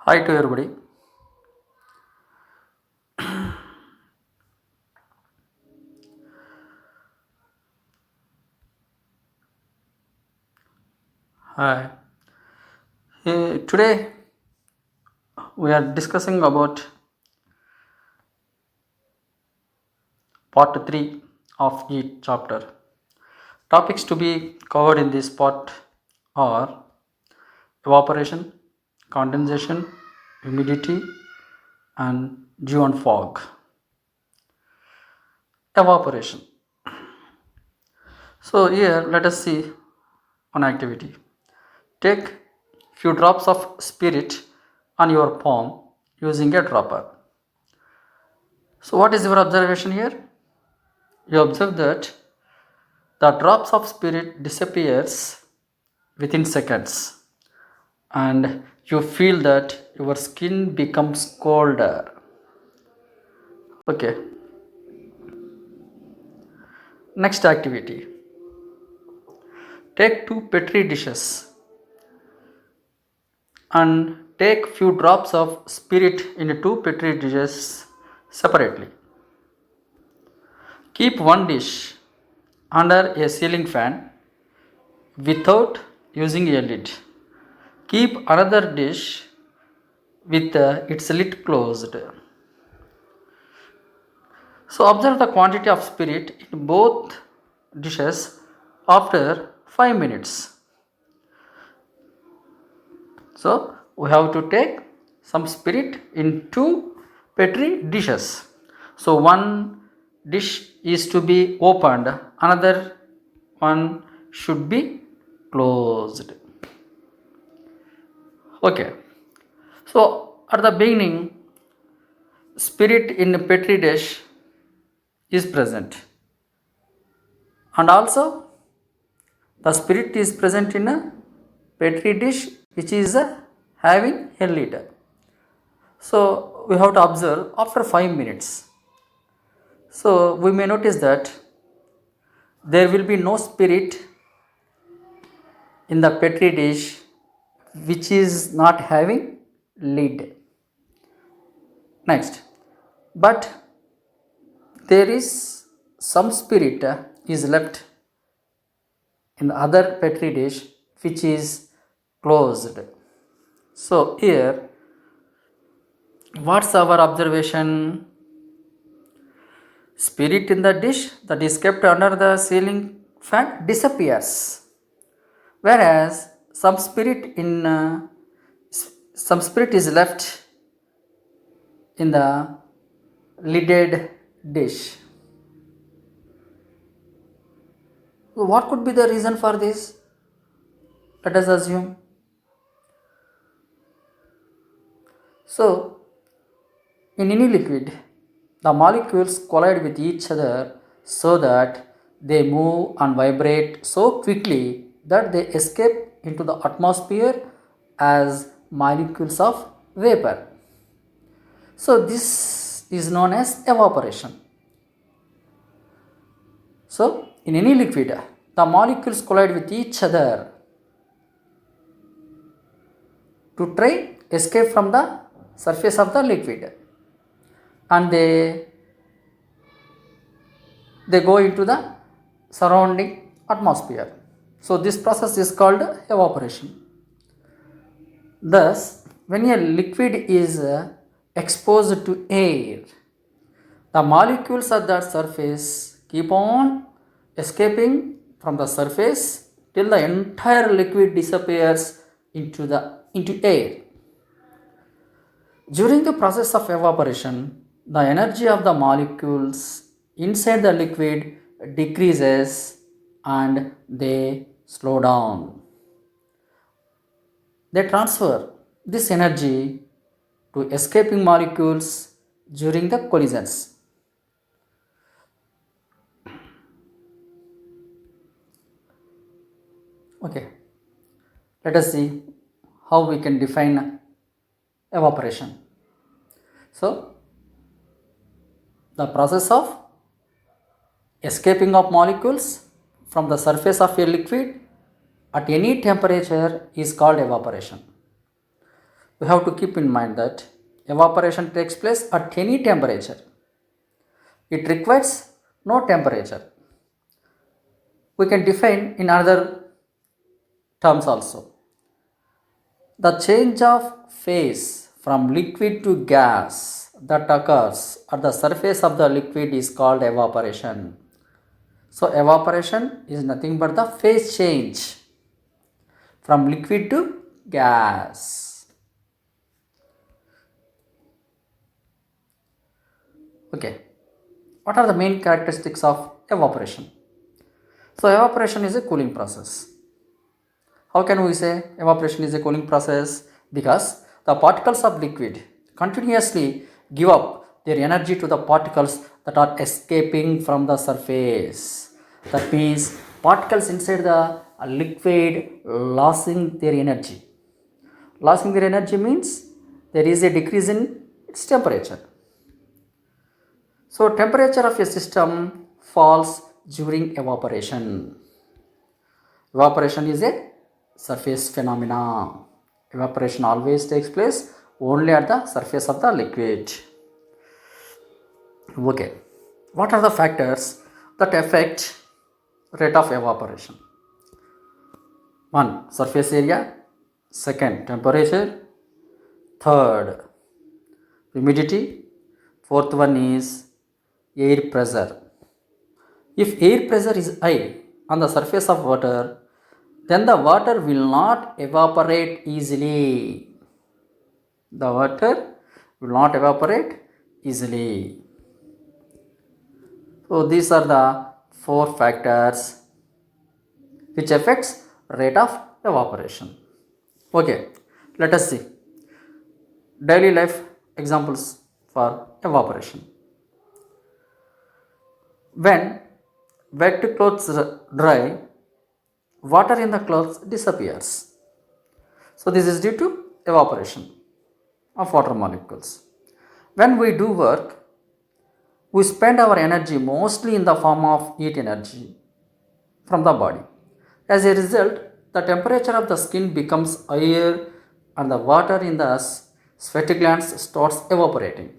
Hi to everybody. Hi. Today we are discussing about part 3 of the chapter. Topics to be covered in this part are evaporation, condensation, humidity, and dew and fog. Evaporation. So here let us see one activity. Take few drops of spirit on your palm using a dropper. So what is your observation here? You observe that the drops of spirit disappears within seconds and you feel that your skin becomes colder. Okay, next activity. Take two petri dishes and take few drops of spirit in two petri dishes separately. Keep one dish under a ceiling fan without using a lid. Keep another dish with its lid closed. So observe the quantity of spirit in both dishes after 5 minutes. So we have to take some spirit in two petri dishes. So one dish is to be opened, another one should be closed. Okay. So at the beginning, spirit in petri dish is present, and also the spirit is present in a petri dish which is having a lid. So we have to observe after 5 minutes. So we may notice that there will be no spirit in the petri dish which is not having lid. Next, but there is some spirit is left in the other petri dish which is closed. So here, what's our observation? Spirit in the dish that is kept under the ceiling fan disappears, whereas some spirit is left in the lidded dish. So what could be the reason for this? Let us assume. So, in any liquid, the molecules collide with each other so that they move and vibrate so quickly that they escape into the atmosphere as molecules of vapor. So, this is known as evaporation. So, in any liquid, the molecules collide with each other to try escape from the surface of the liquid, and they go into the surrounding atmosphere. So this process is called evaporation. Thus, when a liquid is exposed to air, the molecules at that surface keep on escaping from the surface till the entire liquid disappears into air. During the process of evaporation, the energy of the molecules inside the liquid decreases and they slow down. They transfer this energy to escaping molecules during the collisions. Okay, let us see how we can define evaporation. So, the process of escaping of molecules from the surface of a liquid at any temperature is called evaporation. We have to keep in mind that evaporation takes place at any temperature. It requires no temperature. We can define in other terms also. The change of phase from liquid to gas that occurs at the surface of the liquid is called evaporation. So, evaporation is nothing but the phase change from liquid to gas. Okay, what are the main characteristics of evaporation? So, evaporation is a cooling process. How can we say evaporation is a cooling process? Because the particles of liquid continuously give up their energy to the particles that are escaping from the surface. That means particles inside the liquid losing their energy. Losing their energy means there is a decrease in its temperature. So, temperature of a system falls during evaporation. Evaporation is a surface phenomena. Evaporation always takes place only at the surface of the liquid. Okay, what are the factors that affect rate of evaporation? 1. Surface area. 2. Temperature. 3. Humidity. 4th one is air pressure. If air pressure is high on the surface of water, then the water will not evaporate easily. The water will not evaporate easily. So these are the 4 factors which affects rate of evaporation. Okay, let us see daily life examples for evaporation. When wet clothes dry, water in the clothes disappears. So this is due to evaporation of water molecules. When we do work, we spend our energy mostly in the form of heat energy from the body. As a result, the temperature of the skin becomes higher and the water in the sweaty glands starts evaporating.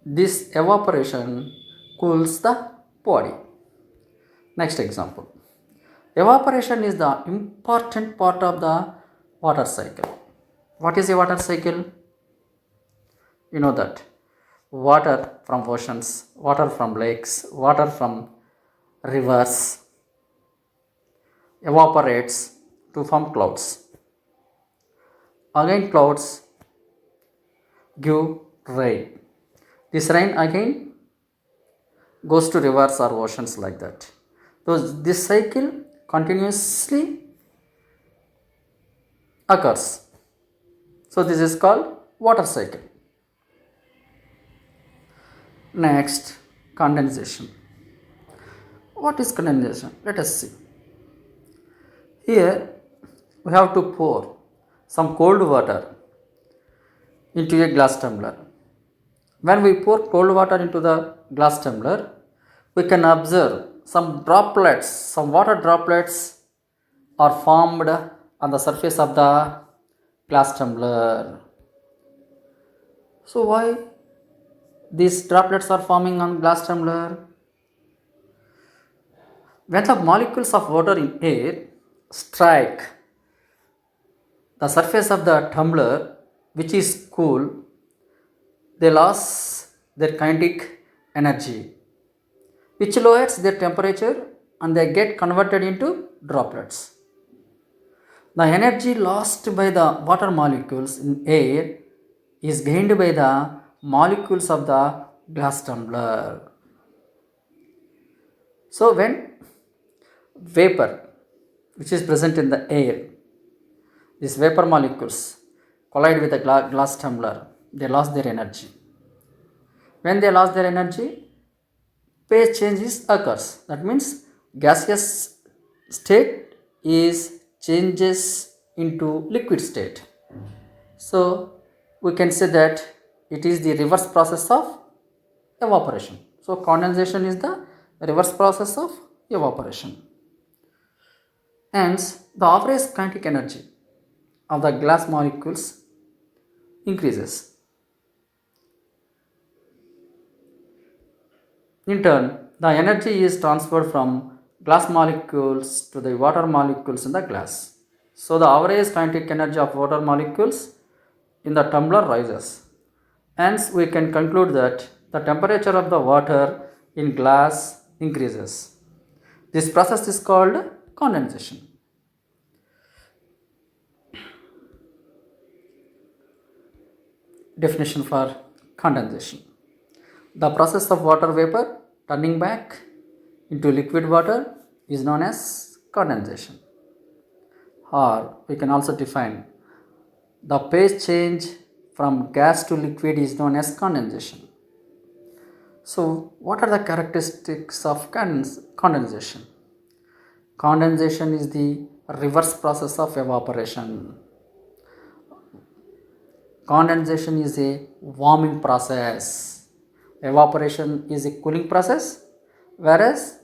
This evaporation cools the body. Next example. Evaporation is the important part of the water cycle. What is a water cycle? You know that water from oceans, water from lakes, water from rivers evaporates to form clouds. Again, clouds give rain. This rain again goes to rivers or oceans like that. So, this cycle continuously occurs. So, this is called water cycle. Next, condensation. What is condensation? Let us see. Here we have to pour some cold water into a glass tumbler. When we pour cold water into the glass tumbler, we can observe some droplets, some water droplets are formed on the surface of the glass tumbler. So why these droplets are forming on glass tumbler? When the molecules of water in air strike the surface of the tumbler, which is cool, they lose their kinetic energy, which lowers their temperature and they get converted into droplets. The energy lost by the water molecules in air is gained by the molecules of the glass tumbler. So when vapor which is present in the air, these vapor molecules collide with the glass tumbler, they lost their energy. When they lost their energy, phase changes occurs. That means gaseous state is changes into liquid state. So we can say that it is the reverse process of evaporation. So condensation is the reverse process of evaporation. Hence, the average kinetic energy of the glass molecules increases. In turn, the energy is transferred from glass molecules to the water molecules in the glass. So the average kinetic energy of water molecules in the tumbler rises. Hence, we can conclude that the temperature of the water in glass increases. This process is called condensation. Definition for condensation: the process of water vapor turning back into liquid water is known as condensation. Or we can also define the phase change from gas to liquid is known as condensation. So, what are the characteristics of condensation? Condensation is the reverse process of evaporation. Condensation is a warming process. Evaporation is a cooling process, whereas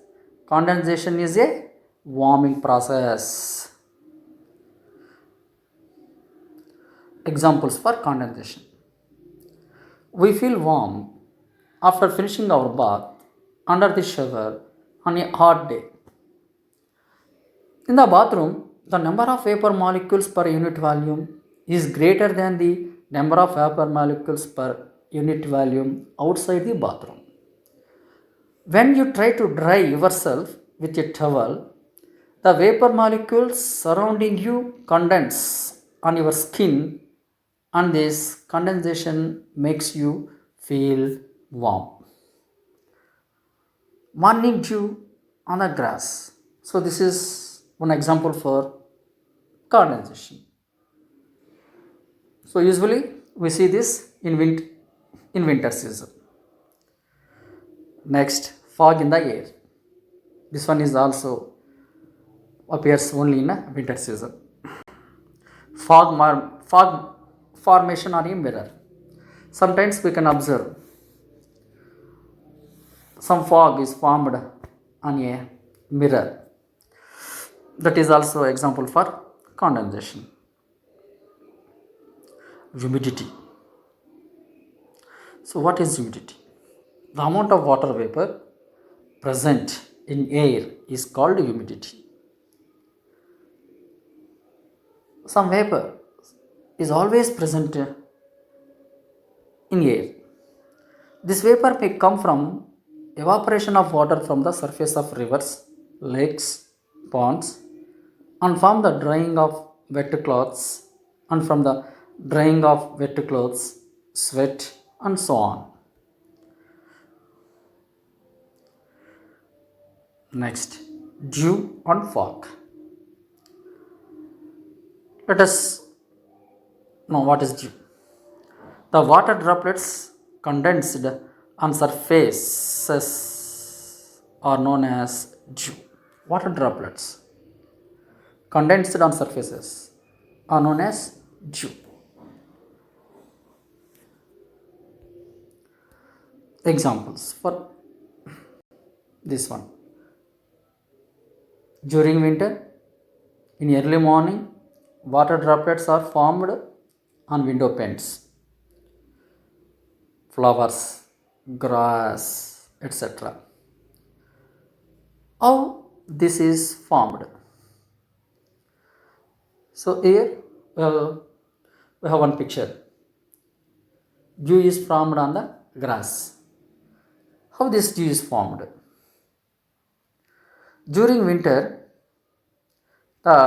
condensation is a warming process. Examples for condensation: we feel warm after finishing our bath under the shower on a hot day. In the bathroom, the number of vapor molecules per unit volume is greater than the number of vapor molecules per unit volume outside the bathroom. When you try to dry yourself with a towel, the vapor molecules surrounding you condense on your skin, and this condensation makes you feel warm. Morning dew on the grass. So, this is one example for condensation. So, usually we see this in winter season. Next, fog in the air. This one is also appears only in a winter season. Fog formation on a mirror. Sometimes we can observe some fog is formed on a mirror. That is also example for condensation. Humidity. So, what is humidity? The amount of water vapor present in air is called humidity. Some vapor is always present in air. This vapor may come from evaporation of water from the surface of rivers, lakes, ponds, and from the drying of wet clothes, and from the drying of wet clothes, sweat, and so on. Next, dew and fog. Let us know what is dew. The water droplets condensed on surfaces are known as dew. Water droplets condensed on surfaces are known as dew. Examples for this one: during winter, in early morning, water droplets are formed on window panes, flowers, grass, etc. How this is formed? So here we have one picture. Dew is formed on the grass. How this dew is formed? During winter, the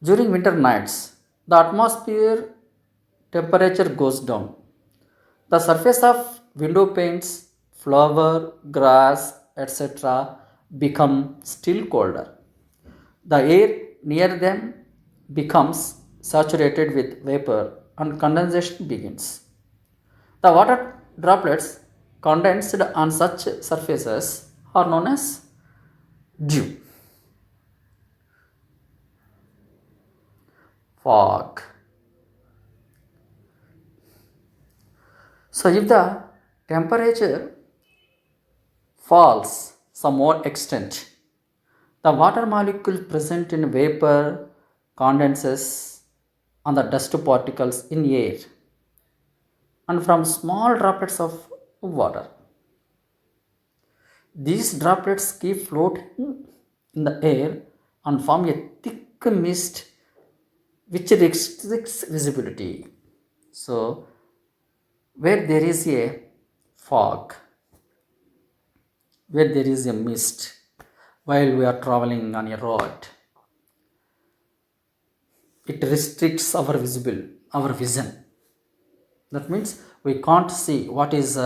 during winter nights, the atmosphere temperature goes down. The surface of window panes, flower, grass, etc. become still colder. The air near them becomes saturated with vapor and condensation begins. The water droplets condensed on such surfaces are known as dew. Fog. So, if the temperature falls some more extent, the water molecule present in vapor condenses on the dust particles in air and from small droplets of water. These droplets keep floating in the air and form a thick mist which restricts visibility. So, where there is a fog, where there is a mist, while we are traveling on a road, it restricts our vision. That means we can't see what is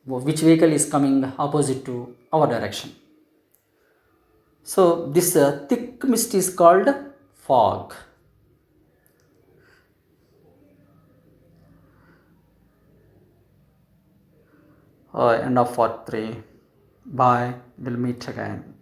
which vehicle is coming opposite to our direction. So this thick mist is called fog. End of part 3. Bye. We'll meet again.